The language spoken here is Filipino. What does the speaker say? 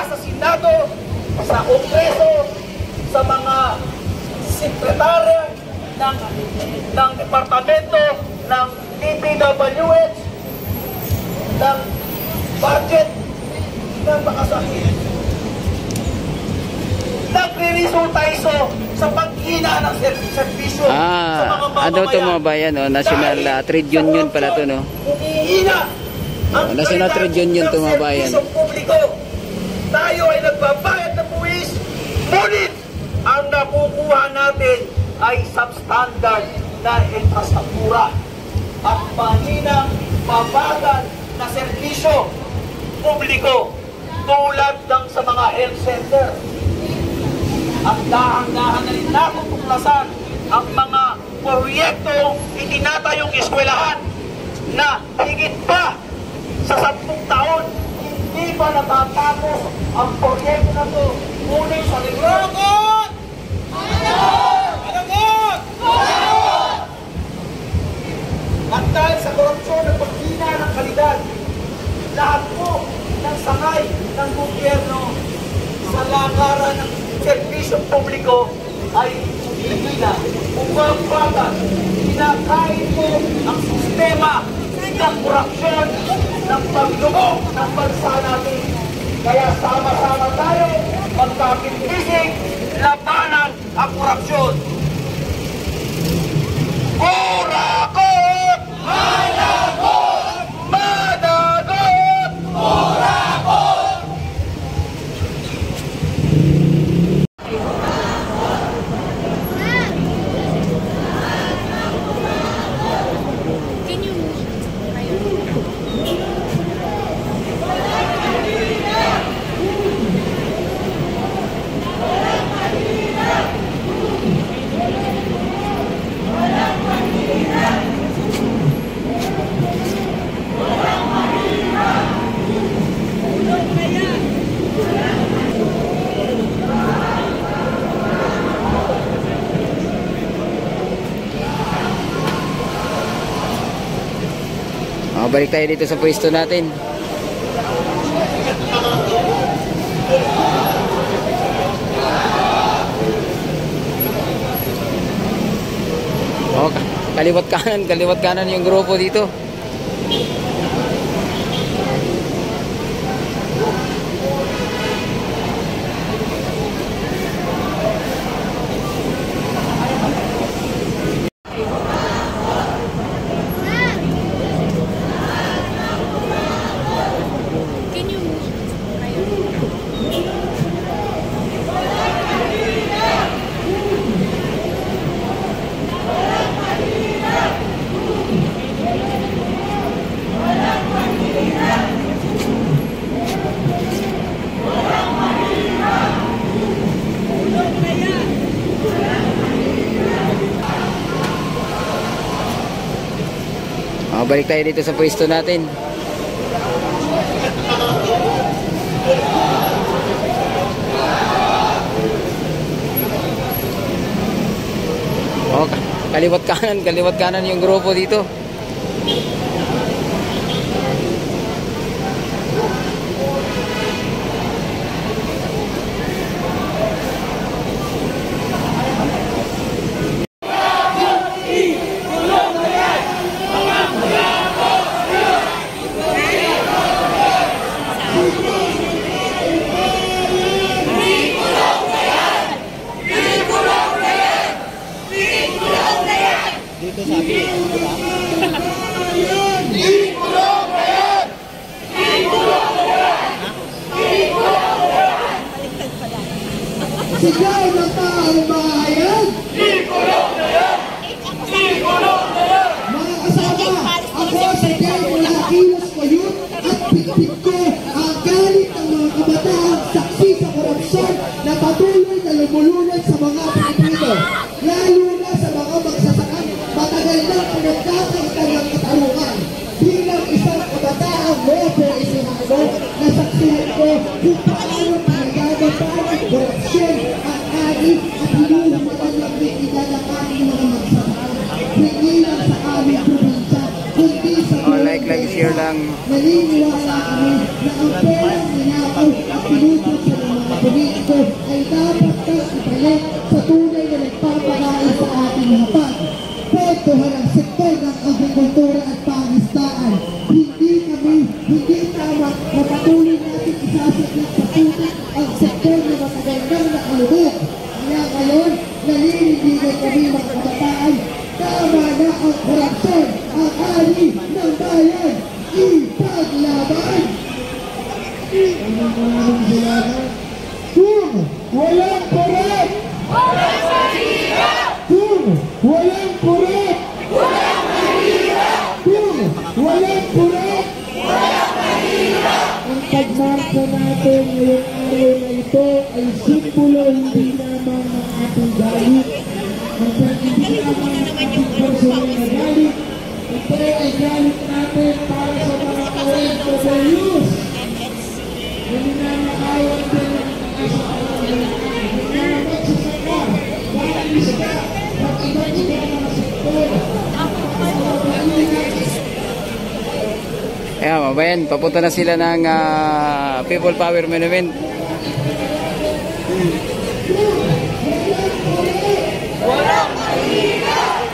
sa Senado, sa Kongreso, sa mga sekretarya ng departamento, ng DPWH, ng budget, ng mga sakit. Nagre-resulta ito sa paghina ng serbisyo sa mga mamamayan. Ano ito mga bayan, no? National Trade Union pala ito, no? Humihina ang National Trade Union ito mga bayan. Publiko. Tayo ay nagbabayad ng buwis, ngunit ang nakukuha natin ay substandard na infrastruktura at mahinang mabagal na serbisyo publiko tulad ng sa mga health center. At dahan-dahan na rin natutuklasan ang mga proyektong itinatayong eskwelahan na higit pa sa 10 taon hindi pa natatapos ang proyekto na ito. Ngunit sa Libragot! Managot! At dahil sa korupsyon at paghina ng kalidad, lahat po ng sangay ng gobyerno sa lakaran ng serbisyong publiko ay hinihina. Umapagat, kinakain mo ang sistema ng korupsyon, ng paglubog ng bansa natin. Kaya sama-sama tayo magkakitisig, labanan ang korupsyon. Kurakot! Managot! Managot! Kurakot! Balik tayo dito sa pwesto natin. Kaliwat kanan yung grupo dito. Balik tayo dito sa pwesto natin. Kaliwat kanan yung grupo dito. Sigaw ng taong bayan! Ikulong na yan! Ikulong na yan! Mga kasama, ako sa Jay Mulakilos ko yun at pitpit ko ang galit ng mga kabataan saksi sa korupsyon na patuloy na lumulunod sa mga Pilipino. Lalo na sa mga magsasakang matagal na pinagkakaitan ng katarungan. Bilang isang kabataang moto isinado na saksihan ko kung paano pinagagataan ang korupsyon ang adik at hinuhuman ng dignidad ng aming mga magsasaka. Hindi lang sa aming probinsya, kundi sa like, share lang. naniniwala kami na ang perang ninakaw at pinupunta ay dapat kang ibalik sa tunay na nagpapakain sa ating hapag. Pwedtuhan ang sektor ng agrikultura at pangistaan. Hindi tama na patuloy natin isasaglit sa putik ang sektor na matagal nang nakalubog. Kaya ngayon, nalilindigan kami mga kabataan, tama na ang korupsyon, ang ani ng bayan, ipaglaban! Kung walang korap! Walang mahirap! Kung walang korap! Walang mahirap! Kung walang korap! Walang mahirap! Ang pagmarka natin ngayong araw na ito ay simbolo hindi lamang ng ating galit. Hindi lamang ng ating personal na galit. Ito ay galit natin para sa mga OFWs. Ninanakawan din ang nagsasaka, balisda, at iba-iba mga sektor. Ayan, mabayan, papunta na sila ng People Power Monument. Walang mahirap!